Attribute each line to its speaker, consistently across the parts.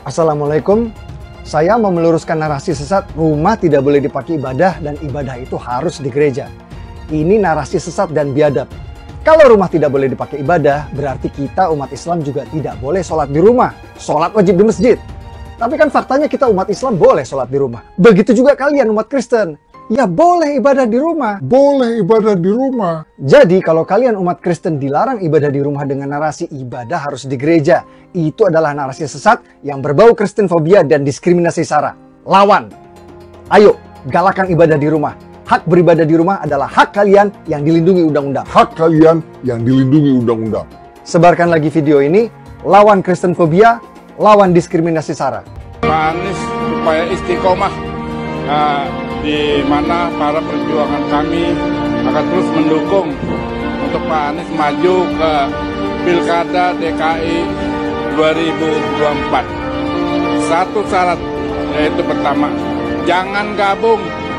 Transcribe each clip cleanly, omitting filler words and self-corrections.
Speaker 1: Assalamualaikum. Saya mau meluruskan narasi sesat rumah tidak boleh dipakai ibadah dan ibadah itu harus di gereja. Ini narasi sesat dan biadab. Kalau rumah tidak boleh dipakai ibadah, berarti kita umat Islam juga tidak boleh sholat di rumah. Sholat wajib di masjid. Tapi kan faktanya kita umat Islam boleh sholat di rumah. Begitu juga kalian umat Kristen. Ya boleh ibadah di rumah.
Speaker 2: Boleh ibadah di rumah.
Speaker 1: Jadi kalau kalian umat Kristen dilarang ibadah di rumah dengan narasi ibadah harus di gereja, itu adalah narasi sesat yang berbau Kristenfobia dan diskriminasi SARA. Lawan. Ayo, galakan ibadah di rumah. Hak beribadah di rumah adalah hak kalian yang dilindungi undang-undang.
Speaker 2: Hak kalian yang dilindungi undang-undang.
Speaker 1: Sebarkan lagi video ini, lawan Kristenfobia, lawan diskriminasi SARA.
Speaker 3: Pak Anies supaya istiqomah, di mana para perjuangan kami akan terus mendukung untuk Pak Anies maju ke Pilkada DKI 2024. Satu syarat, yaitu pertama, jangan gabung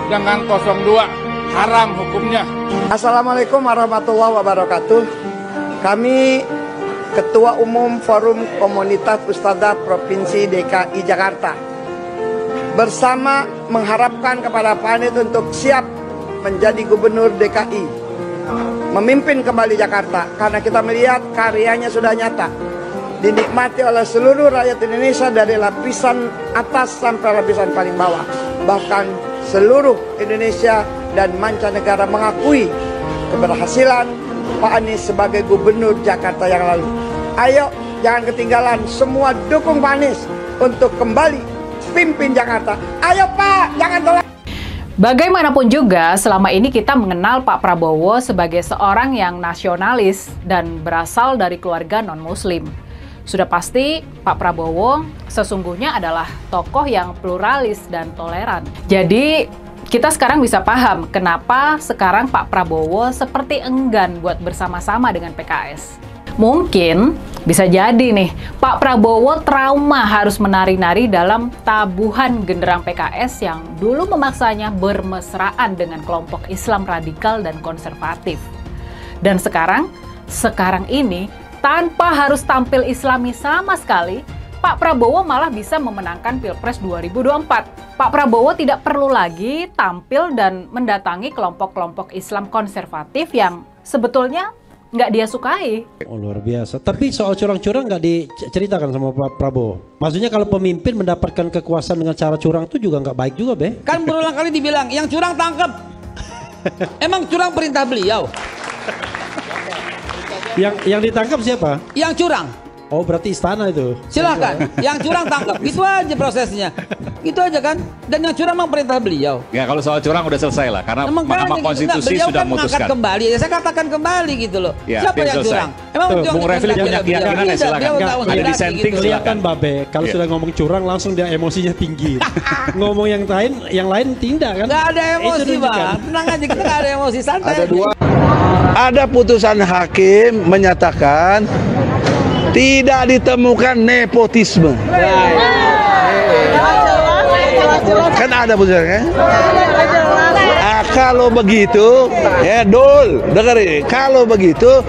Speaker 3: dengan 02, haram hukumnya.
Speaker 4: Assalamualaikum warahmatullahi wabarakatuh. Kami Ketua Umum Forum Komunitas Ustadzah Provinsi DKI Jakarta bersama mengharapkan kepada Pak Anies untuk siap menjadi Gubernur DKI, memimpin kembali Jakarta, karena kita melihat karyanya sudah nyata, dinikmati oleh seluruh rakyat Indonesia dari lapisan atas sampai lapisan paling bawah. Bahkan seluruh Indonesia dan mancanegara mengakui keberhasilan Pak Anies sebagai Gubernur Jakarta yang lalu. Ayo, jangan ketinggalan, semua dukung Pak Anies untuk kembali pimpin Jakarta. Ayo Pak, jangan tolak.
Speaker 5: Bagaimanapun juga, selama ini kita mengenal Pak Prabowo sebagai seorang yang nasionalis dan berasal dari keluarga non-muslim. Sudah pasti Pak Prabowo sesungguhnya adalah tokoh yang pluralis dan toleran. Jadi kita sekarang bisa paham kenapa sekarang Pak Prabowo seperti enggan buat bersama-sama dengan PKS. Mungkin bisa jadi nih, Pak Prabowo trauma harus menari-nari dalam tabuhan genderang PKS yang dulu memaksanya bermesraan dengan kelompok Islam radikal dan konservatif. Dan sekarang ini tanpa harus tampil Islami sama sekali, Pak Prabowo malah bisa memenangkan Pilpres 2024. Pak Prabowo tidak perlu lagi tampil dan mendatangi kelompok-kelompok Islam konservatif yang sebetulnya nggak dia sukai.
Speaker 6: Oh, luar biasa. Tapi soal curang-curang nggak diceritakan sama Pak Prabowo. Maksudnya kalau pemimpin mendapatkan kekuasaan dengan cara curang itu juga nggak baik juga, Be.
Speaker 7: Kan berulang kali dibilang, yang curang tangkep. Emang curang perintah beliau?
Speaker 6: Yang ditangkap siapa?
Speaker 7: Yang curang.
Speaker 6: Oh, berarti istana itu.
Speaker 7: Silahkan, yang curang tangkap. Gitu aja prosesnya. Gitu aja kan. Dan yang curang memang perintah beliau.
Speaker 8: Ya, kalau soal curang udah selesai lah, karena Mahkamah Konstitusi sudah memutuskan.
Speaker 7: Kan kembali, ya, saya katakan kembali gitu loh.
Speaker 8: Ya,
Speaker 7: siapa yang
Speaker 8: selesai.
Speaker 7: curang? Emang
Speaker 8: Bung Refli punya keyakinan ya, silakan. Ada dissenting,
Speaker 6: silakan, Babe. Kalau sudah ngomong curang langsung dia emosinya tinggi. Ngomong yang lain tidak kan?
Speaker 7: Nggak ada emosi, Bang. Tenang aja, kita nggak ada emosi, santai.
Speaker 9: Ada putusan hakim menyatakan tidak ditemukan nepotisme. Kan ada putusannya. Kalau begitu, ya Dol, dengerin. Kalau begitu,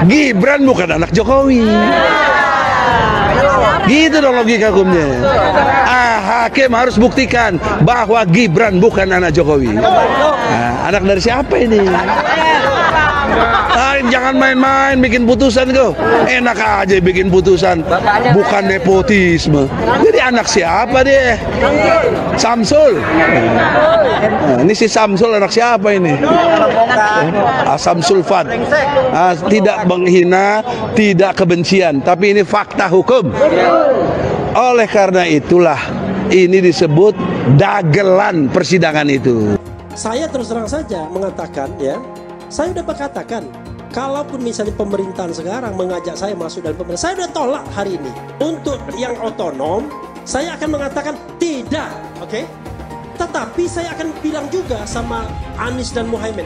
Speaker 9: Gibran bukan anak Jokowi. Gitu dong logika hukumnya. Hakim harus buktikan bahwa Gibran bukan anak Jokowi. Nah, anak dari siapa ini? Jangan main-main bikin putusan kau. Enak aja bikin putusan. Bukan nepotisme. Jadi anak siapa dia? Samsul. Nah, ini si Samsul anak siapa ini? Samsul Fad. Tidak menghina, tidak kebencian, tapi ini fakta hukum. Oleh karena itulah ini disebut dagelan persidangan itu.
Speaker 6: Saya terus terang saja mengatakan, ya, saya udah berkatakan, kalaupun misalnya pemerintahan sekarang mengajak saya masuk dalam pemerintahan, saya udah tolak hari ini. Untuk yang otonom, saya akan mengatakan tidak, oke? Tetapi saya akan bilang juga sama Anies dan Muhaimin,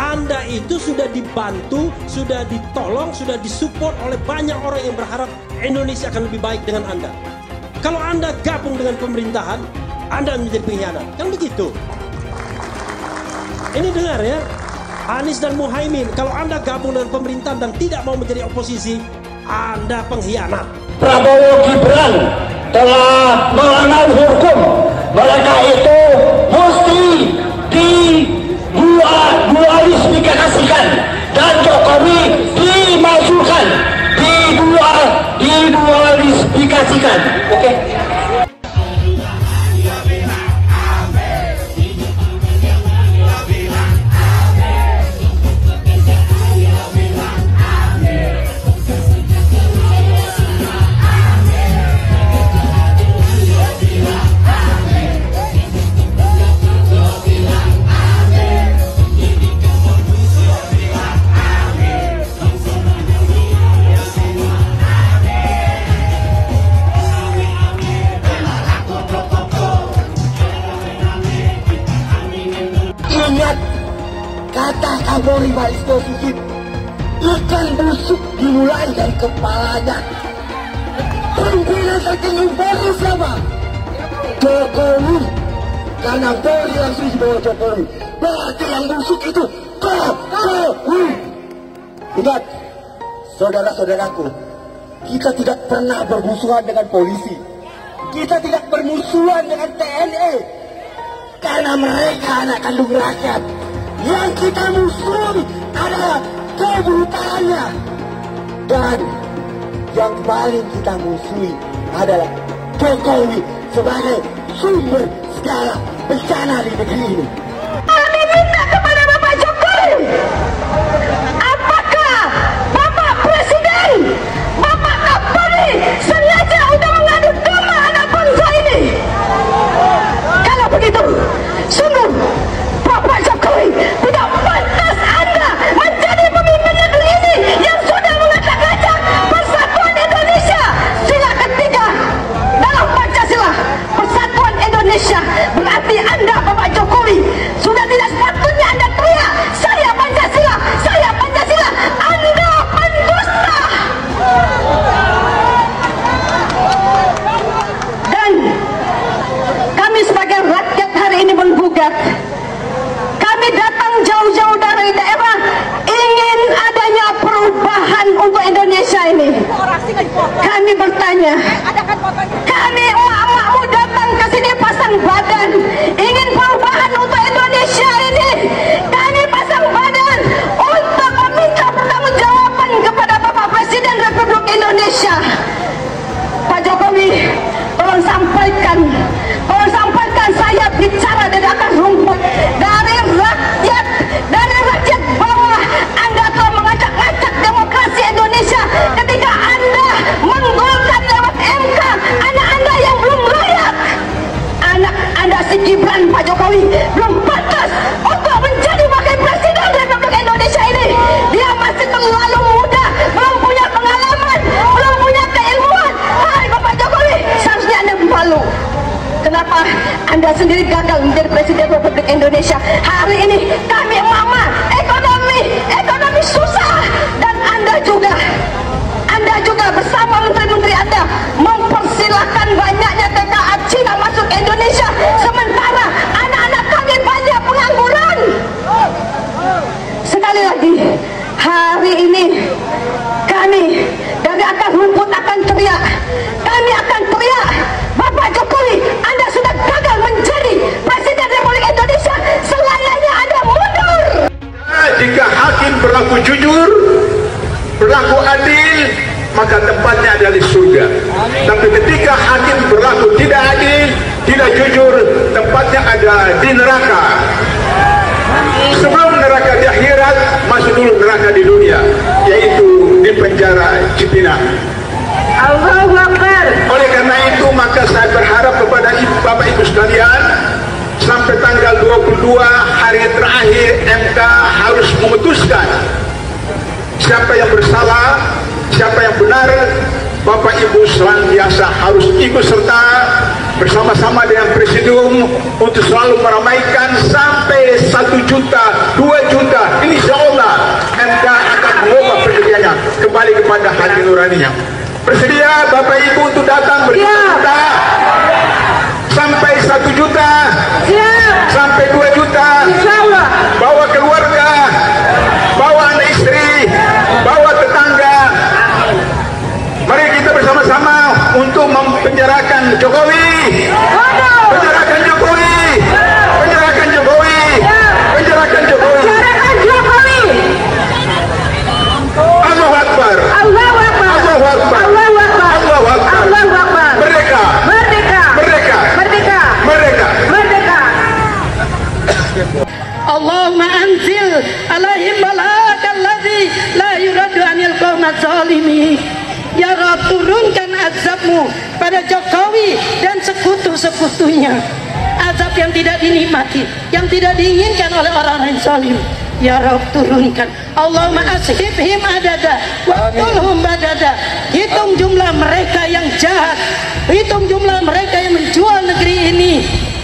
Speaker 6: Anda itu sudah dibantu, sudah ditolong, sudah disupport oleh banyak orang yang berharap Indonesia akan lebih baik dengan Anda. Kalau Anda gabung dengan pemerintahan, Anda menjadi pengkhianat. Kan begitu. Ini dengar ya, Anies dan Muhaimin, kalau Anda gabung dengan pemerintahan dan tidak mau menjadi oposisi, Anda pengkhianat.
Speaker 10: Prabowo Gibran telah melanggar hukum. Mereka itu mesti didualisfikasikan dan Jokowi dimajukan, didualisfikasikan. Oke. Ingat kata Kapolri Listio Sigit, ikan busuk dimulai dari kepalanya. Pimpinan tertinggi Polri siapa? Jokowi. Karena Polri langsung dibawa Jokowi, berarti yang busuk itu Jokowi. Ingat, saudara-saudaraku, kita tidak pernah bermusuhan dengan polisi. Kita tidak bermusuhan dengan TNI. Karena mereka anak kandung rakyat. Yang kita musuhi adalah kebrutalannya. Dan yang paling kita musuhi adalah Jokowi sebagai sumber segala bencana di negeri ini.
Speaker 11: Kami minta kepada Bapak Jokowi, apakah Bapak Presiden, Bapak Kapolri sengaja udah mengadu domba anak bangsa ini? Kalau begitu, sungguh Bapak Jokowi tidak pantas Anda menjadi pemimpin negeri ini yang sudah mengacak-acak persatuan Indonesia. Sila ketiga dalam Pancasila, persatuan Indonesia. Berarti Anda, Bapak Jokowi, sudah tidak sepatutnya Anda teriak, saya Pancasila, saya Pancasila. Anda pendusta. Dan kami sebagai rakyat hari ini menggugat. Kami datang jauh-jauh dari daerah ingin adanya perubahan untuk Indonesia ini. Kami bertanya, kami emak-emakmu datang ke sini pasang badan ingin perubahan untuk Indonesia ini. Kami pasang badan untuk meminta pertanggungjawaban kepada Bapak Presiden Republik Indonesia. Pak Jokowi, tolong sampaikan saya bicara dari akar rumput, dari rakyat bawah. Anda telah mengacak-acak demokrasi Indonesia ketika Anda menggolkan lewat MK anak Anda yang belum layak. Anak Anda si Gibran, Pak Jokowi, belum pantas untuk menjadi wakil presiden Republik Indonesia ini. Dia masih terlalu muda, belum punya pengalaman, belum punya keilmuan. Hai Bapak Jokowi, seharusnya Anda malu. Kenapa Anda sendiri gagal menjadi Presiden Republik Indonesia? Hari ini kami mama, ekonomi susah. Dan Anda juga bersama menteri-menteri Anda mempersilahkan banyaknya TKA Cina masuk ke Indonesia. Sementara anak-anak kami banyak pengangguran. Sekali lagi, hari ini kami dari akar rumput akan teriak. Kami akan teriak, Bapak Jokowi, Anda sudah gagal menjadi Presiden Republik Indonesia. Selayaknya Anda mundur.
Speaker 12: Jika hakim berlaku jujur, berlaku adil, maka tempatnya adalah di surga. Tapi ketika hakim berlaku tidak adil, tidak jujur, tempatnya ada di neraka. Sebelum neraka di akhirat, masuk dulu neraka di dunia, yaitu di penjara Cipinang.
Speaker 11: Allahu Akbar.
Speaker 12: Oleh karena itu, maka saya berharap kepada Bapak Ibu sekalian, sampai tanggal 22 hari terakhir MK harus memutuskan siapa yang bersalah, siapa yang benar. Bapak Ibu senantiasa harus ikut serta bersama-sama dengan Presidium untuk selalu meramaikan sampai 1 juta, 2 juta. Insya Allah MK akan mengubah pendiriannya kembali kepada hati nuraninya. Bersedia Bapak Ibu untuk datang berjuta sampai 1 juta, sampai 2 juta. Bawa keluarga, bawa anak istri, bawa tetangga. Mari kita bersama-sama untuk Penjarakan Jokowi. Penjarakan Jokowi. Penjarakan Jokowi. Penjarakan Jokowi.
Speaker 11: Penjarakan Jokowi.
Speaker 12: Allahu Akbar.
Speaker 11: Allahu Akbar.
Speaker 12: Allahu Akbar.
Speaker 11: Allahu Akbar.
Speaker 12: Allahu Akbar.
Speaker 11: Allahu Akbar.
Speaker 12: Merdeka.
Speaker 11: Merdeka.
Speaker 12: Merdeka.
Speaker 11: Merdeka.
Speaker 12: Merdeka.
Speaker 11: Merdeka.
Speaker 13: Allahumma anzil alaihim bala'akal ladzi la yuradu anil qaumat zalimin. Ya Rabb, turunkan azabmu pada Jokowi dan sekutu-sekutunya. Azab yang tidak dinikmati, yang tidak diinginkan oleh orang-orang zalim. Ya Rabb, turunkan. Allahumma ashibhim adada waqtulhum badada. Hitung jumlah mereka yang jahat, hitung jumlah mereka yang menjual negeri ini,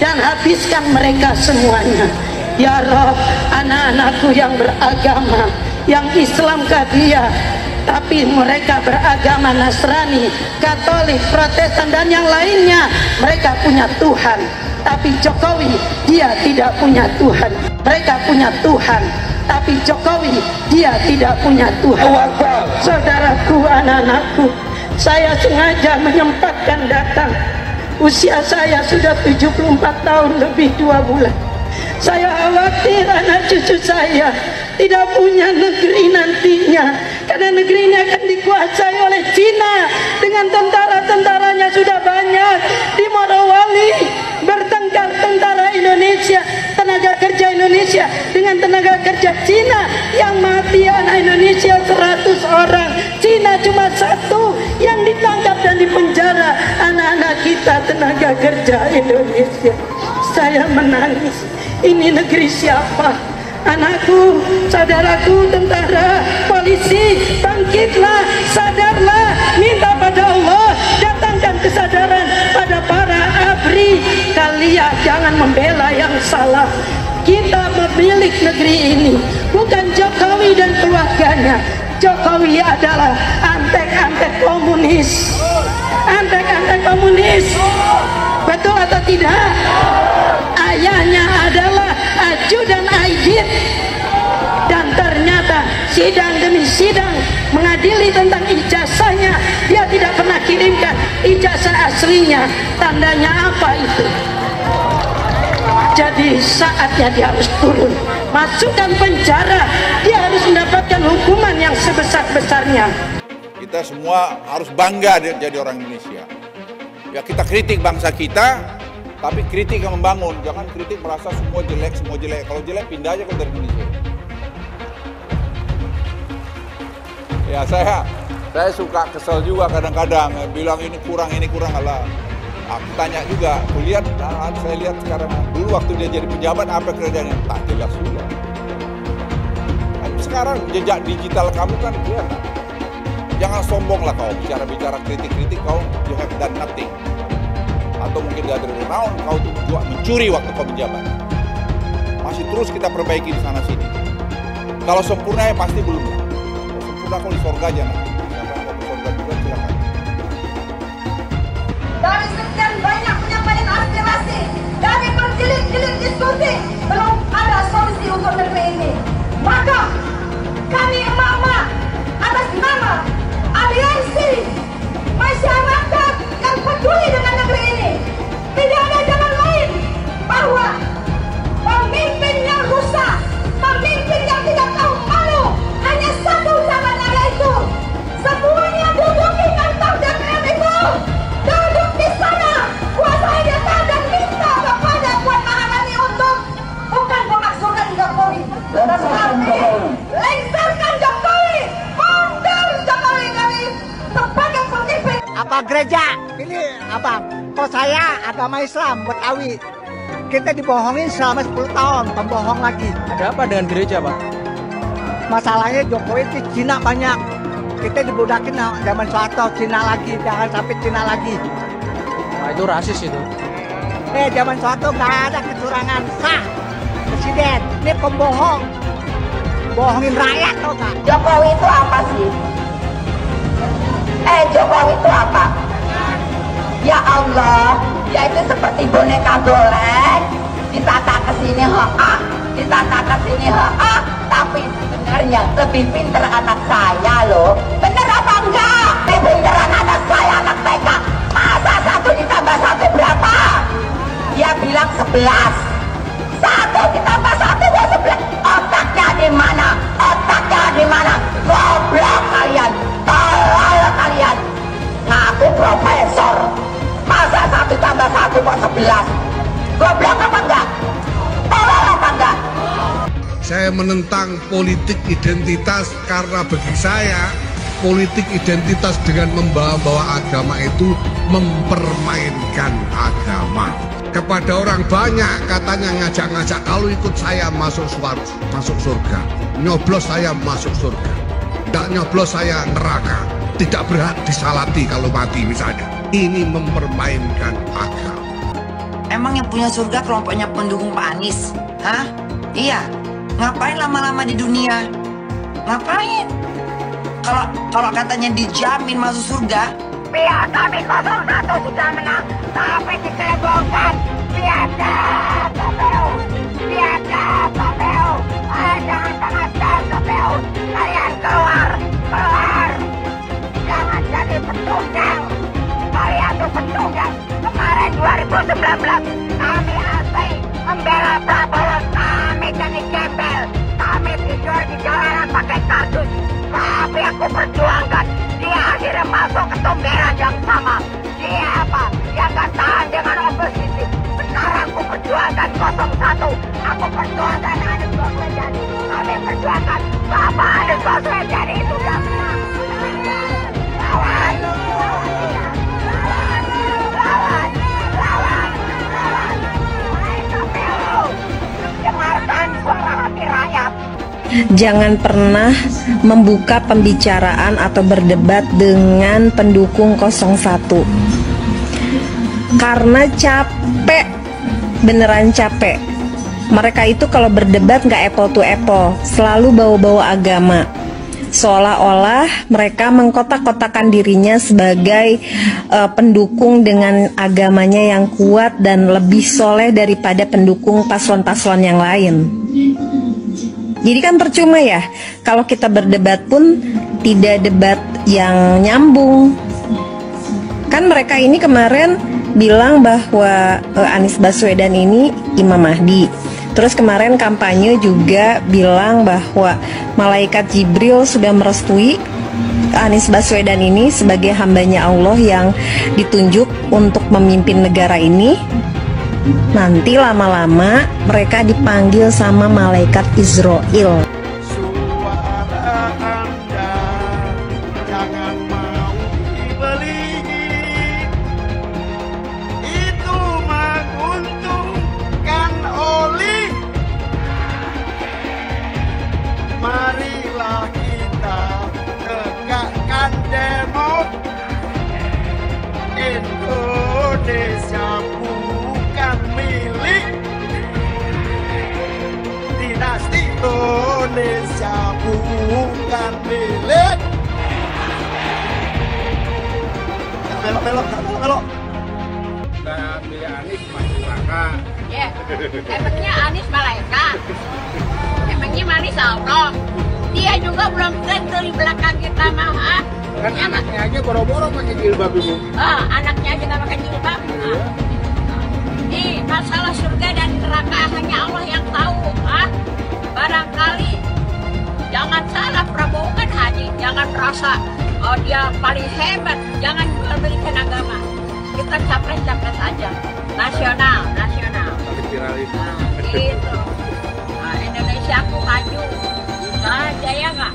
Speaker 13: dan habiskan mereka semuanya. Ya Rabb, anak-anakku yang beragama, yang Islam Qadiyah, tapi mereka beragama Nasrani, Katolik, Protestan, dan yang lainnya, mereka punya Tuhan. Tapi Jokowi, dia tidak punya Tuhan. Mereka punya Tuhan, tapi Jokowi, dia tidak punya Tuhan. Saudaraku, anak-anakku, saya sengaja menyempatkan datang. Usia saya sudah 74 tahun lebih 2 bulan. Saya khawatir anak cucu saya tidak punya negeri nantinya, karena negeri ini akan dikuasai oleh Cina dengan tentara-tentaranya sudah banyak. Di Morowali bertengkar tentara Indonesia, tenaga kerja Indonesia dengan tenaga kerja Cina, yang mati anak Indonesia 100 orang, Cina cuma 1 yang ditangkap dan dipenjara anak-anak kita tenaga kerja Indonesia. Saya menangis. Ini negeri siapa? Anakku, saudaraku, tentara, polisi, bangkitlah, sadarlah, minta pada Allah, datangkan kesadaran pada para ABRI. Kalian jangan membela yang salah. Kita pemilik negeri ini, bukan Jokowi dan keluarganya. Jokowi adalah antek-antek komunis. Antek-antek komunis. Betul atau tidak? Ayahnya adalah ajudan Aidit, dan ternyata sidang demi sidang mengadili tentang ijazahnya, dia tidak pernah kirimkan ijazah aslinya. Tandanya apa itu? Jadi saatnya dia harus turun, masukkan penjara, dia harus mendapatkan hukuman yang sebesar-besarnya.
Speaker 14: Kita semua harus bangga jadi orang Indonesia. Ya, kita kritik bangsa kita, tapi kritik yang membangun. Jangan kritik merasa semua jelek, semua jelek. Kalau jelek pindah aja ke dari Indonesia. Ya, saya suka kesel juga kadang-kadang bilang ini kurang Allah. Aku tanya juga, aku lihat, saya lihat sekarang dulu waktu dia jadi pejabat apa kerjanya, tak jelas juga. Sekarang jejak digital kamu kan kelihatan. Jangan sombong lah kau bicara kritik kau, you have done nothing. Atau mungkin gak ada renown, kau tuh juga mencuri waktu kau menjabat. Masih terus kita perbaiki di sana sini. Kalau sempurna ya pasti belum. Kalau sempurna kau di surga aja nanti. Siapa yang mau ke surga juga silakan.
Speaker 11: Dari sekian banyak penyampaian aspirasi, dari berjilid-jilid diskusi, belum ada solusi untuk negeri ini. Maka kami emak-emak atas nama aliansi masyarakat yang peduli dengan negeri ini, tidak ada jalan lain bahwa pemimpin yang rusak, pemimpin yang tidak tahu malu, hanya satu caranya, yaitu semuanya duduk di kantor DPR itu, duduk di sana, kuasai data dan minta kepada Puan Maharani untuk bukan memakzulkan Jokowi, tetapi lengserkan Jokowi, mundur Jokowi dari sebagai pemimpin.
Speaker 15: Apa gereja? Ini apa? Kok saya agama Islam Betawi. Kita dibohongin selama 10 tahun, pembohong lagi.
Speaker 16: Ada apa dengan gereja, Pak?
Speaker 15: Masalahnya Jokowi itu Cina banyak. Kita dibudakin zaman Soeharto, Cina lagi, jangan sampai Cina lagi.
Speaker 16: Nah, itu rasis itu.
Speaker 15: Zaman Soeharto nggak ada kecurangan, sah presiden. Ini pembohong, bohongin rakyat tau nggak?
Speaker 11: Jokowi itu apa sih? Jokowi itu apa? Ya Allah, dia itu seperti boneka golek, ditata ke sini ditata ke sini tapi sebenarnya lebih pinter anak saya loh. Bener apa enggak? Lebih pinter anak saya, anak TK. Masa satu Satu ditambah satu buat 11. Otaknya di mana? Otaknya di mana? Goblok kalian, tolol kalian. Ngaku profesor, masa 1 tambah 1 buat 11? Goblok apa enggak? Tolol apa enggak?
Speaker 9: Saya menentang politik identitas karena bagi saya politik identitas dengan membawa-bawa agama itu mempermainkan agama. Kepada orang banyak katanya ngajak-ngajak, kalau ikut saya masuk surga, nyoblos saya masuk surga, tidak nyoblos saya neraka, tidak berhak disalati kalau mati misalnya. Ini mempermainkan agama.
Speaker 11: Emang yang punya surga kelompoknya pendukung Pak Anies? Hah? Iya. Ngapain lama-lama di dunia? Ngapain? Kalau katanya dijamin masuk surga, pihak kami 01 sudah menang, tapi dicebongkan. Biadab KPU, biadab KPU. Jangan tengah-tengah KPU. Kalian keluar. Jangan jadi petunggang. Kalian tuh petunggang. Kemarin 2019 kami asli membela Prabowo, kami jadi gembel, kami tidur di jalanan pakai kardus. Tapi aku perjuangkan, dia akhirnya masuk ke tomberan yang sama. Dia apa? Dia gak tahan dengan oposisi. Sekarang aku perjuangkan 01. Aku perjuangkan Anies Baswedan. Kami perjuangkan Bapak Anies Baswedan itu yang menang. Lawan. Dengarkan suara hati rakyat.
Speaker 17: Jangan pernah membuka pembicaraan atau berdebat dengan pendukung 01. Karena capek, beneran capek. Mereka itu kalau berdebat nggak apple to apple, selalu bawa-bawa agama. Seolah-olah mereka mengkotak-kotakan dirinya sebagai pendukung dengan agamanya yang kuat dan lebih soleh daripada pendukung paslon-paslon yang lain. Jadi kan percuma ya, kalau kita berdebat pun tidak debat yang nyambung. Kan mereka ini kemarin bilang bahwa Anies Baswedan ini Imam Mahdi. Terus kemarin kampanye juga bilang bahwa malaikat Jibril sudah merestui Anies Baswedan ini sebagai hambanya Allah yang ditunjuk untuk memimpin negara ini. Nanti lama-lama mereka dipanggil sama malaikat Israel.
Speaker 10: Marilah kita tegakkan demo. Indonesia bukan milik dinasti. Indonesia bukan milik. Belok.
Speaker 3: Kita pilih Anies masuk neraka.
Speaker 11: Ya, emangnya Anies malaikat? Emangnya Anies Allah? Dia juga belum tentu di belakang kita mah.
Speaker 3: Kan ya, anaknya aja boro-boro pakai jilbab ibu.
Speaker 11: Anaknya aja nggak pakai jilbab. Nih, masalah surga dan neraka hanya Allah yang tahu. Barangkali jangan salah, Prabowo kan haji. Jangan merasa dia paling hebat. Jangan memberikan agama. Kita capres-capres aja. Nasional. Gitu. Indonesia aku maju. Jaya nggak?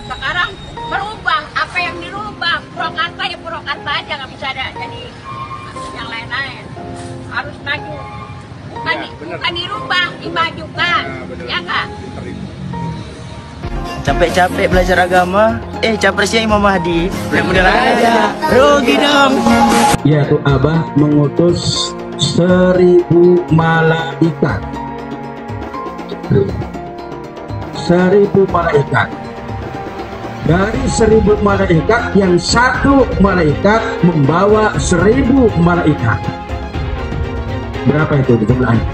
Speaker 11: Sekarang berubah. Apa yang dirubah? Purwakarta ya Purwakarta aja, nggak bisa ada jadi yang lain-lain. Harus maju. Bukan dirubah, dimajukan. Ya nggak?
Speaker 18: Capek-capek belajar agama, capresnya Imam Mahdi. Mudah-mudahan aja. Rugi dong.
Speaker 19: Yaitu Abah mengutus 1000 malaikat. 1000 malaikat. Dari 1000 malaikat yang satu malaikat membawa 1000 malaikat. Berapa itu di jumlahnya?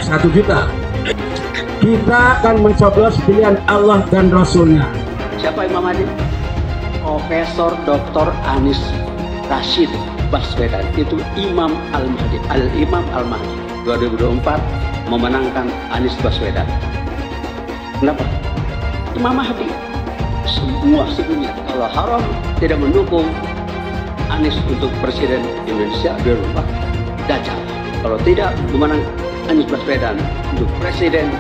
Speaker 19: 1 juta. Kita akan mencoblos pilihan Allah dan Rasulnya.
Speaker 20: Siapa Imam Mahdi? Profesor Dr. Anies Rashid. Baswedan itu Imam Al-Mahdi. Al-Imam Al-Mahdi 2024 memenangkan Anies Baswedan. Kenapa? Imam Mahdi. Semua sebelumnya kalau haram tidak mendukung Anies untuk Presiden Indonesia 2024, Dajjal. Kalau tidak memenang Anies Baswedan untuk Presiden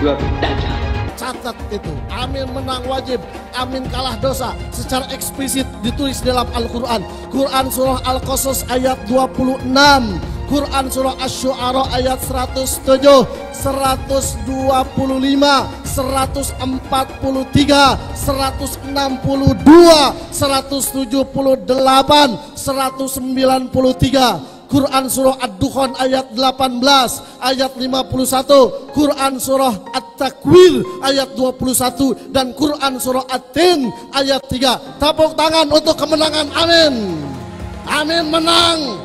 Speaker 20: 2024, Dajjal.
Speaker 21: Catat itu, amin menang wajib, amin kalah dosa. Secara eksplisit ditulis dalam Al-Quran. Quran surah Al-Qasas ayat 26, Quran surah Asy-Syu'ara ayat 107, 125, 143, 162, 178, 193. Quran surah Ad-Dukhan ayat 18, ayat 51, Quran surah At-Takwir ayat 21, dan Quran surah At-Tin ayat 3. Tepuk tangan untuk kemenangan, amin. Amin menang,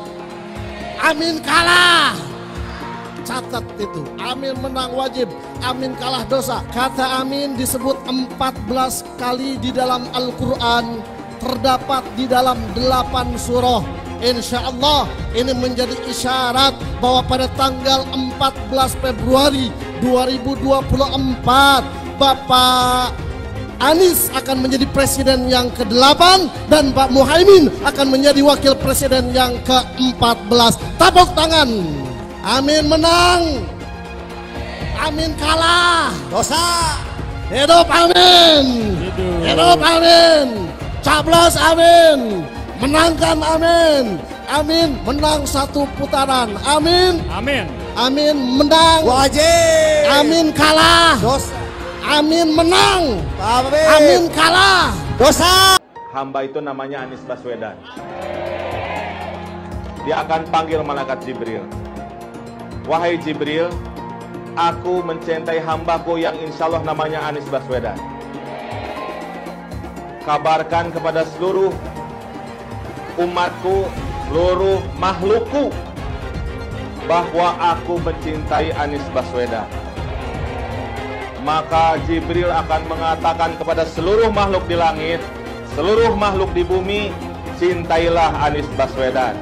Speaker 21: amin kalah. Catat itu, amin menang wajib, amin kalah dosa. Kata amin disebut 14 kali di dalam Al-Quran, terdapat di dalam 8 surah. Insya Allah ini menjadi isyarat bahwa pada tanggal 14 Februari 2024 Bapak Anies akan menjadi presiden yang ke-8 dan Pak Muhaimin akan menjadi wakil presiden yang ke-14. Tepuk tangan. Amin menang, amin kalah dosa. Hidup amin, hidup amin, caplos amin, menangkan amin, amin menang 1 putaran, amin,
Speaker 22: amin,
Speaker 21: amin menang
Speaker 22: wajib,
Speaker 21: amin kalah dosa, amin menang, amin kalah dosa.
Speaker 23: Hamba itu namanya Anies Baswedan. Dia akan panggil malaikat Jibril. Wahai Jibril, aku mencintai hambaku yang insya Allah namanya Anies Baswedan. Kabarkan kepada seluruh umatku, seluruh makhlukku, bahwa aku mencintai Anies Baswedan. Maka Jibril akan mengatakan kepada seluruh makhluk di langit, seluruh makhluk di bumi, cintailah Anies Baswedan.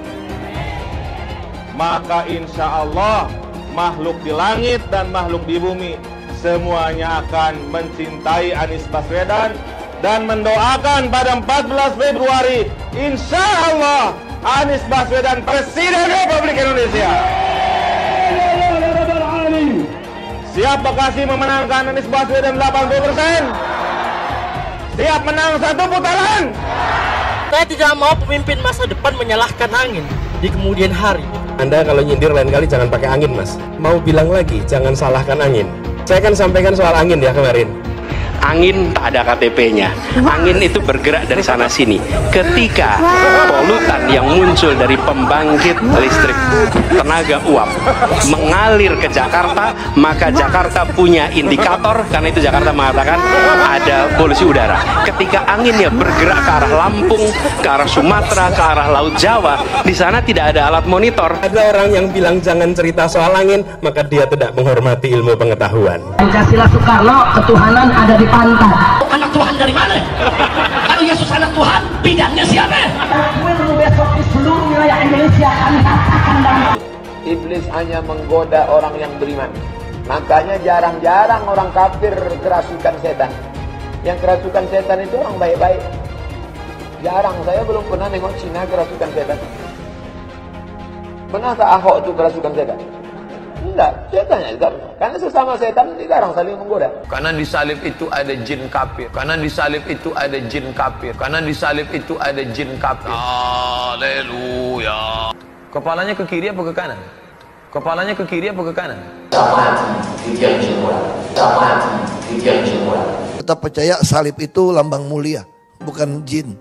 Speaker 23: Maka insya Allah makhluk di langit dan makhluk di bumi semuanya akan mencintai Anies Baswedan dan mendoakan pada 14 Februari insya Allah Anies Baswedan Presiden Republik Indonesia. Siap Bekasi memenangkan Anies Baswedan 80%. Siap menang 1 putaran.
Speaker 24: Saya tidak mau pemimpin masa depan menyalahkan angin di kemudian hari. Anda kalau nyindir lain kali jangan pakai angin, Mas. Mau bilang lagi, jangan salahkan angin. Saya kan sampaikan soal angin ya kemarin.
Speaker 20: Angin tak ada KTP-nya. Angin itu bergerak dari sana sini. Ketika polutan yang muncul dari pembangkit listrik tenaga uap mengalir ke Jakarta, maka Jakarta punya indikator, karena itu Jakarta mengatakan ada polusi udara. Ketika anginnya bergerak ke arah Lampung, ke arah Sumatera, ke arah Laut Jawa, di sana tidak ada alat monitor.
Speaker 24: Ada orang yang bilang jangan cerita soal angin, maka dia tidak menghormati ilmu pengetahuan.
Speaker 11: Pancasila Soekarno, ketuhanan ada di pantat.
Speaker 10: Anak Tuhan dari mana? Kalau Yesus anak Tuhan, bidangnya siapa?
Speaker 11: Besok di seluruh wilayah Indonesia kami katakan dalam.
Speaker 25: Iblis hanya menggoda orang yang beriman. Makanya jarang-jarang orang kafir kerasukan setan. Yang kerasukan setan itu orang baik-baik. Jarang, saya belum pernah nengok Cina kerasukan setan. Pernah tak Ahok itu kerasukan setan? Enggak, setannya juga. Karena sesama setan dilarang saling menggoda.
Speaker 26: Karena di salib itu ada jin kafir. Karena di salib itu ada jin kafir. Karena di salib itu ada jin kafir. Haleluya. Kepalanya ke kiri apa ke kanan? Kepalanya ke kiri apa ke kanan?
Speaker 27: Kita percaya salib itu lambang mulia, bukan jin.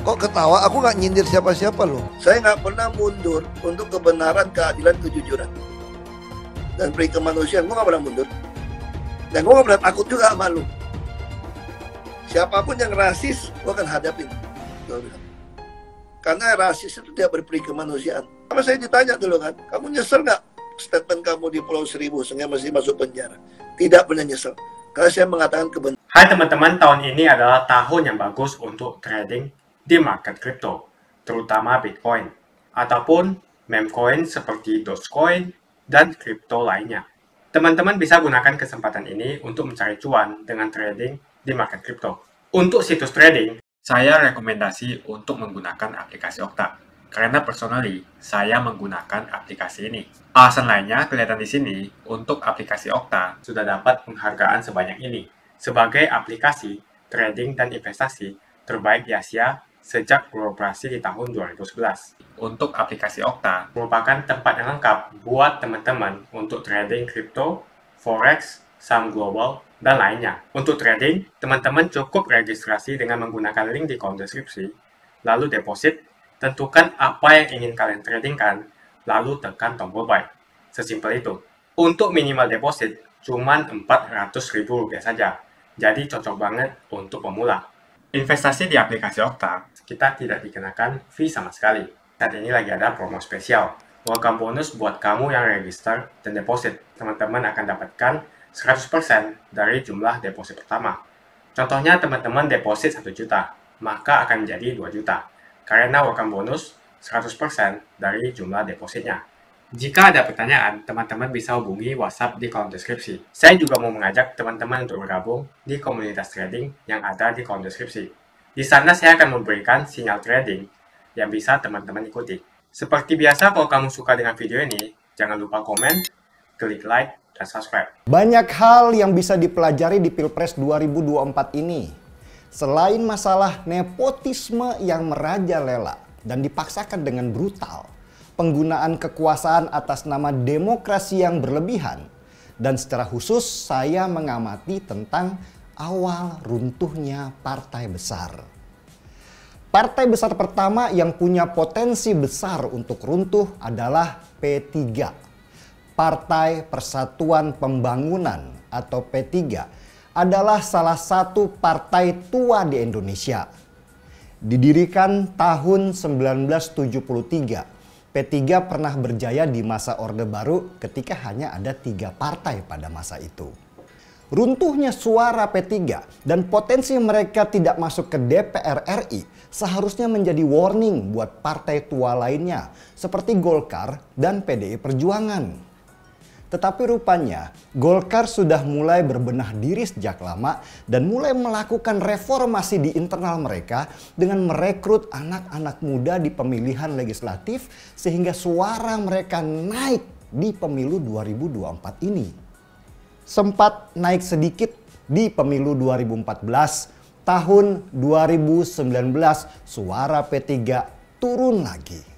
Speaker 27: Kok ketawa? Aku nggak nyindir siapa-siapa loh. Saya nggak pernah mundur untuk kebenaran, keadilan, kejujuran. Dan peri kemanusiaan, gue gak pernah mundur. Dan gue gak pernah takut juga sama lu. Siapapun yang rasis, gue akan hadapin. Karena rasis itu tidak berperi kemanusiaan. Sama saya ditanya dulu kan, kamu nyesel gak statement kamu di Pulau Seribu sehingga masih masuk penjara? Tidak pernah nyesel. Karena saya mengatakan kebenaran.
Speaker 28: Hai teman-teman, tahun ini adalah tahun yang bagus untuk trading di market crypto.
Speaker 1: terutama Bitcoin, ataupun meme coin seperti Dogecoin dan kripto lainnya. Teman-teman bisa gunakan kesempatan ini untuk mencari cuan dengan trading di market kripto. Untuk situs trading, saya rekomendasi untuk menggunakan aplikasi Okta. Karena personally, saya menggunakan aplikasi ini. Alasan lainnya kelihatan di sini, untuk aplikasi Okta sudah dapat penghargaan sebanyak ini sebagai aplikasi trading dan investasi terbaik di Asia sejak beroperasi di tahun 2011. Untuk aplikasi Okta merupakan tempat yang lengkap buat teman-teman untuk trading kripto, forex, saham global, dan lainnya. Untuk trading, teman-teman cukup registrasi dengan menggunakan link di kolom deskripsi, lalu deposit, tentukan apa yang ingin kalian tradingkan, lalu tekan tombol buy. Sesimpel itu. Untuk minimal deposit, cuma Rp400.000 saja, jadi cocok banget untuk pemula. Investasi di aplikasi Okta, kita tidak dikenakan fee sama sekali. Saat ini lagi ada promo spesial. Welcome bonus buat kamu yang register dan deposit. Teman-teman akan dapatkan 100% dari jumlah deposit pertama. Contohnya teman-teman deposit 1 juta, maka akan menjadi 2 juta. Karena welcome bonus 100% dari jumlah depositnya. Jika ada pertanyaan, teman-teman bisa hubungi WhatsApp di kolom deskripsi. Saya juga mau mengajak teman-teman untuk bergabung di komunitas trading yang ada di kolom deskripsi. Di sana saya akan memberikan sinyal trading yang bisa teman-teman ikuti. Seperti biasa, kalau kamu suka dengan video ini, jangan lupa komen, klik like, dan subscribe.
Speaker 2: Banyak hal yang bisa dipelajari di Pilpres 2024 ini. Selain masalah nepotisme yang merajalela dan dipaksakan dengan brutal, penggunaan kekuasaan atas nama demokrasi yang berlebihan, dan secara khusus saya mengamati tentang awal runtuhnya partai besar. Partai besar pertama yang punya potensi besar untuk runtuh adalah P3. Partai Persatuan Pembangunan atau P3 adalah salah satu partai tua di Indonesia. Didirikan tahun 1973, P3 pernah berjaya di masa Orde Baru ketika hanya ada 3 partai pada masa itu. Runtuhnya suara P3 dan potensi mereka tidak masuk ke DPR RI seharusnya menjadi warning buat partai tua lainnya seperti Golkar dan PDI Perjuangan. Tetapi rupanya Golkar sudah mulai berbenah diri sejak lama dan mulai melakukan reformasi di internal mereka dengan merekrut anak-anak muda di pemilihan legislatif sehingga suara mereka naik di pemilu 2024 ini. Sempat naik sedikit di pemilu 2014, tahun 2019 suara P3 turun lagi.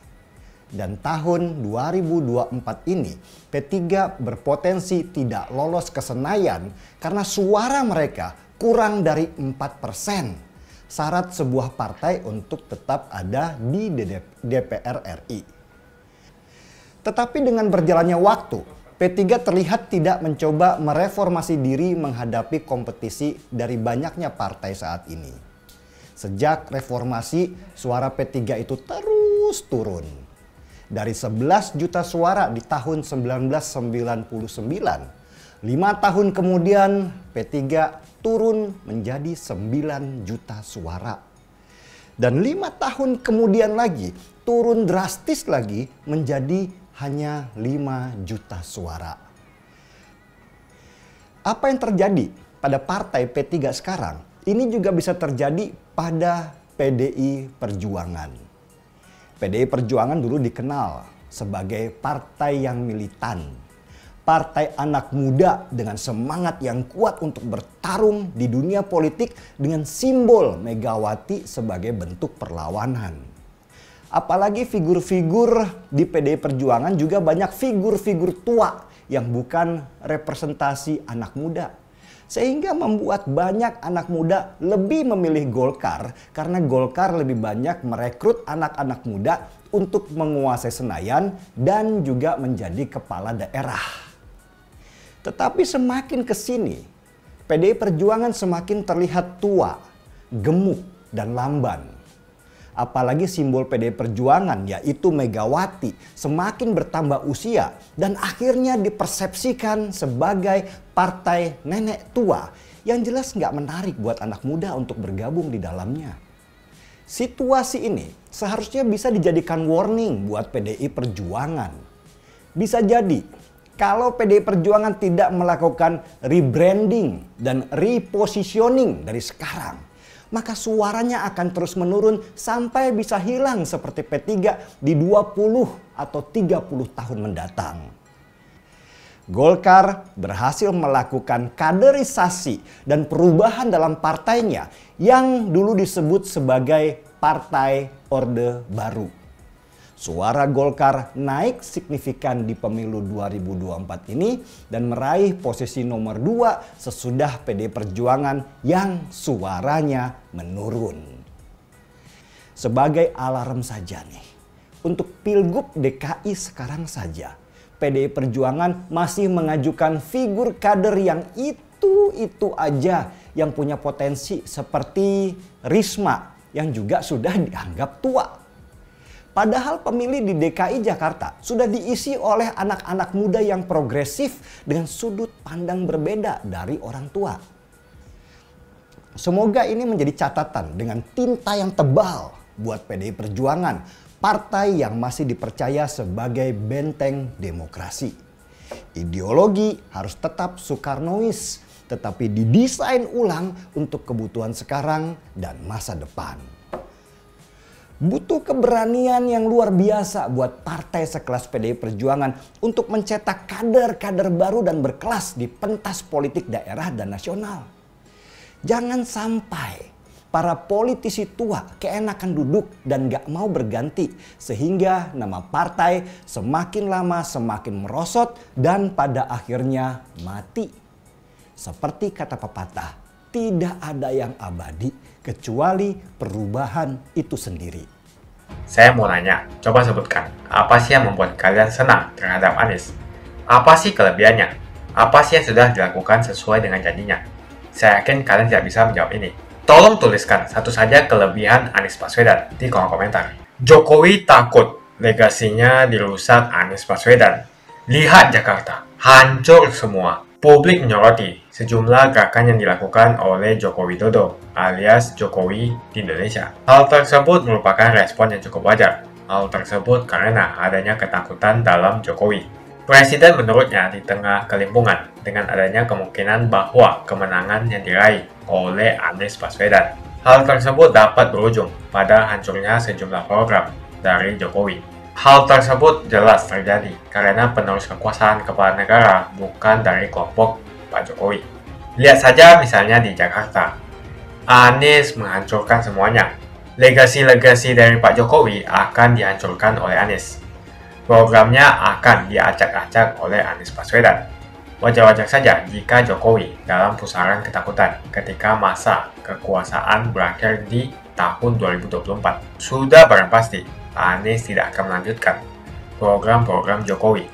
Speaker 2: Dan tahun 2024 ini P3 berpotensi tidak lolos ke Senayan karena suara mereka kurang dari 4%. Syarat sebuah partai untuk tetap ada di DPR RI. Tetapi dengan berjalannya waktu, P3 terlihat tidak mencoba mereformasi diri menghadapi kompetisi dari banyaknya partai saat ini. Sejak reformasi, suara P3 itu terus turun. Dari 11 juta suara di tahun 1999, 5 tahun kemudian P3 turun menjadi 9 juta suara. Dan 5 tahun kemudian lagi turun drastis lagi menjadi hanya 5 juta suara. Apa yang terjadi pada partai P3 sekarang? Ini juga bisa terjadi pada PDI Perjuangan. PDI Perjuangan dulu dikenal sebagai partai yang militan. Partai anak muda dengan semangat yang kuat untuk bertarung di dunia politik dengan simbol Megawati sebagai bentuk perlawanan. Apalagi figur-figur di PDI Perjuangan juga banyak figur-figur tua yang bukan representasi anak muda. Sehingga membuat banyak anak muda lebih memilih Golkar karena Golkar lebih banyak merekrut anak-anak muda untuk menguasai Senayan dan juga menjadi kepala daerah. Tetapi semakin ke sini, PDI Perjuangan semakin terlihat tua, gemuk, dan lamban. Apalagi simbol PDI Perjuangan yaitu Megawati semakin bertambah usia dan akhirnya dipersepsikan sebagai partai nenek tua yang jelas nggak menarik buat anak muda untuk bergabung di dalamnya. Situasi ini seharusnya bisa dijadikan warning buat PDI Perjuangan. Bisa jadi kalau PDI Perjuangan tidak melakukan rebranding dan repositioning dari sekarang, maka suaranya akan terus menurun sampai bisa hilang seperti P3 di 20 atau 30 tahun mendatang. Golkar berhasil melakukan kaderisasi dan perubahan dalam partainya yang dulu disebut sebagai Partai Orde Baru. Suara Golkar naik signifikan di pemilu 2024 ini dan meraih posisi nomor 2 sesudah PD Perjuangan yang suaranya menurun. Sebagai alarm saja nih, untuk Pilgub DKI sekarang saja, PDI Perjuangan masih mengajukan figur kader yang itu aja yang punya potensi seperti Risma yang juga sudah dianggap tua. Padahal pemilih di DKI Jakarta sudah diisi oleh anak-anak muda yang progresif dengan sudut pandang berbeda dari orang tua. Semoga ini menjadi catatan dengan tinta yang tebal buat PDI Perjuangan, partai yang masih dipercaya sebagai benteng demokrasi. Ideologi harus tetap Soekarnois, tetapi didesain ulang untuk kebutuhan sekarang dan masa depan. Butuh keberanian yang luar biasa buat partai sekelas PDI Perjuangan untuk mencetak kader-kader baru dan berkelas di pentas politik daerah dan nasional. Jangan sampai para politisi tua keenakan duduk dan gak mau berganti sehingga nama partai semakin lama semakin merosot dan pada akhirnya mati. Seperti kata pepatah, tidak ada yang abadi kecuali perubahan itu sendiri.
Speaker 1: Saya mau nanya, coba sebutkan, apa sih yang membuat kalian senang terhadap Anies? Apa sih kelebihannya? Apa sih yang sudah dilakukan sesuai dengan janjinya? Saya yakin kalian tidak bisa menjawab ini. Tolong tuliskan satu saja kelebihan Anies Baswedan di kolom komentar. Jokowi takut legasinya dirusak Anies Baswedan. Lihat Jakarta, hancur semua. Publik menyoroti sejumlah gerakan yang dilakukan oleh Joko Widodo alias Jokowi di Indonesia. Hal tersebut merupakan respon yang cukup wajar. Hal tersebut karena adanya ketakutan dalam Jokowi. Presiden menurutnya di tengah kelimpungan dengan adanya kemungkinan bahwa kemenangan yang diraih oleh Anies Baswedan. Hal tersebut dapat berujung pada hancurnya sejumlah program dari Jokowi. Hal tersebut jelas terjadi karena penerus kekuasaan kepala negara bukan dari kelompok Pak Jokowi. Lihat saja misalnya di Jakarta. Anies menghancurkan semuanya. Legasi-legasi dari Pak Jokowi akan dihancurkan oleh Anies. Programnya akan diacak-acak oleh Anies Baswedan. Wajar-wajar saja jika Jokowi dalam pusaran ketakutan ketika masa kekuasaan berakhir di tahun 2024. Sudah barang pasti, Anies tidak akan melanjutkan program-program Jokowi.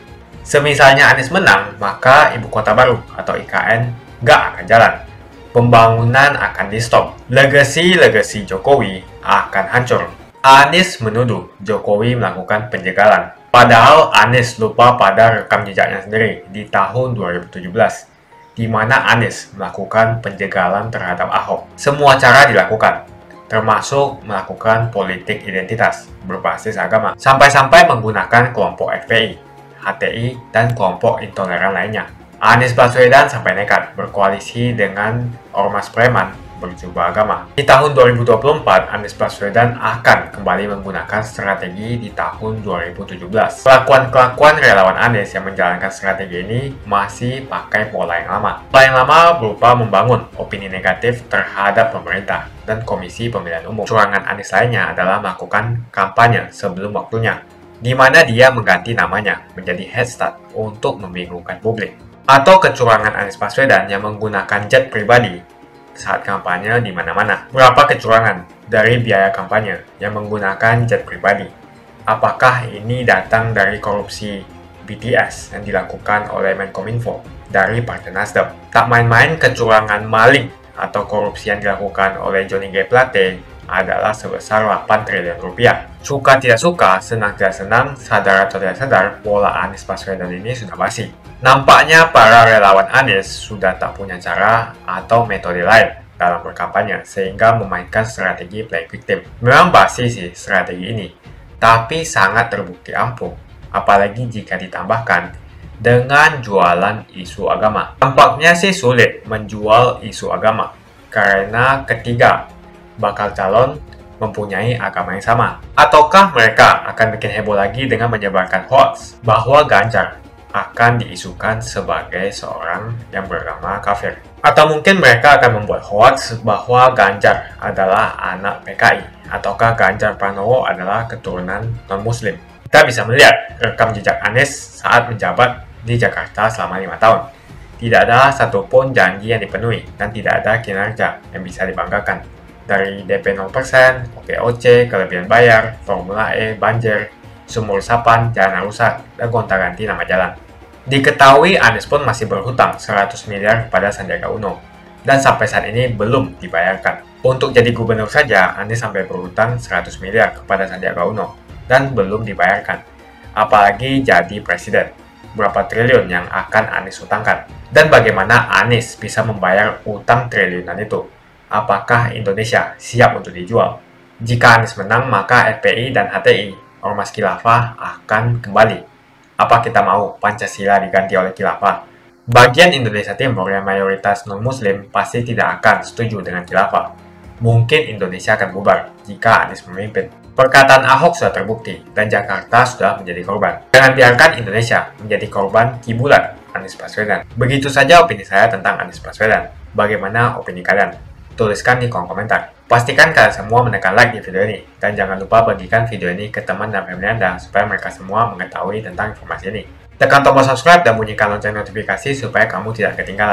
Speaker 1: Semisalnya Anies menang, maka Ibu Kota Baru atau IKN nggak akan jalan. Pembangunan akan di-stop. Legasi-legasi Jokowi akan hancur. Anies menuduh Jokowi melakukan penjagalan. Padahal Anies lupa pada rekam jejaknya sendiri di tahun 2017, di mana Anies melakukan penjagalan terhadap Ahok. Semua cara dilakukan, termasuk melakukan politik identitas berbasis agama, sampai-sampai menggunakan kelompok FPI, HTI, dan kelompok intoleran lainnya. Anies Baswedan sampai nekat berkoalisi dengan ormas preman berjubah agama. Di tahun 2024, Anies Baswedan akan kembali menggunakan strategi di tahun 2017. Kelakuan-kelakuan relawan Anies yang menjalankan strategi ini masih pakai pola yang lama. Pola yang lama berupa membangun opini negatif terhadap pemerintah dan Komisi Pemilihan Umum. Curangan Anies lainnya adalah melakukan kampanye sebelum waktunya, di mana dia mengganti namanya menjadi head start untuk membingungkan publik. Atau kecurangan Anies Baswedan yang menggunakan jet pribadi saat kampanye di mana-mana. Berapa kecurangan dari biaya kampanye yang menggunakan jet pribadi? Apakah ini datang dari korupsi BTS yang dilakukan oleh Menkominfo dari Partai Nasdem? Tak main-main kecurangan maling atau korupsi yang dilakukan oleh Johnny G. Plate adalah sebesar 8 triliun rupiah. Suka tidak suka, senang tidak senang, sadar atau tidak sadar, pola Anies Baswedan ini sudah basi. Nampaknya para relawan Anies sudah tak punya cara atau metode lain dalam berkampanye sehingga memainkan strategi playing victim. Memang basi sih strategi ini, tapi sangat terbukti ampuh, apalagi jika ditambahkan dengan jualan isu agama. Tampaknya sih sulit menjual isu agama, karena ketiga bakal calon mempunyai agama yang sama. Ataukah mereka akan bikin heboh lagi dengan menyebarkan hoax bahwa Ganjar akan diisukan sebagai seorang yang beragama kafir? Atau mungkin mereka akan membuat hoax bahwa Ganjar adalah anak PKI, ataukah Ganjar Pranowo adalah keturunan non-muslim? Kita bisa melihat rekam jejak Anies saat menjabat di Jakarta selama 5 tahun. Tidak ada satupun janji yang dipenuhi dan tidak ada kinerja yang bisa dibanggakan. Dari DP 0%, OPOC, kelebihan bayar, Formula E, banjir, sumur resapan, jalan rusak, dan gonta-ganti nama jalan. Diketahui Anies pun masih berhutang 100 miliar kepada Sandiaga Uno, dan sampai saat ini belum dibayarkan. Untuk jadi gubernur saja, Anies sampai berhutang 100 miliar kepada Sandiaga Uno, dan belum dibayarkan. Apalagi jadi presiden, berapa triliun yang akan Anies hutangkan? Dan bagaimana Anies bisa membayar utang triliunan itu? Apakah Indonesia siap untuk dijual? Jika Anies menang, maka FPI dan HTI, Ormas Khilafah, akan kembali. Apa kita mau Pancasila diganti oleh Khilafah? Bagian Indonesia Timur yang mayoritas non-muslim pasti tidak akan setuju dengan Khilafah. Mungkin Indonesia akan bubar jika Anies memimpin. Perkataan Ahok sudah terbukti dan Jakarta sudah menjadi korban. Jangan biarkan Indonesia menjadi korban kibulan Anies Baswedan. Begitu saja opini saya tentang Anies Baswedan. Bagaimana opini kalian? Tuliskan di kolom komentar. Pastikan kalian semua menekan like di video ini. Dan jangan lupa bagikan video ini ke teman dan family Anda supaya mereka semua mengetahui tentang informasi ini. Tekan tombol subscribe dan bunyikan lonceng notifikasi supaya kamu tidak ketinggalan.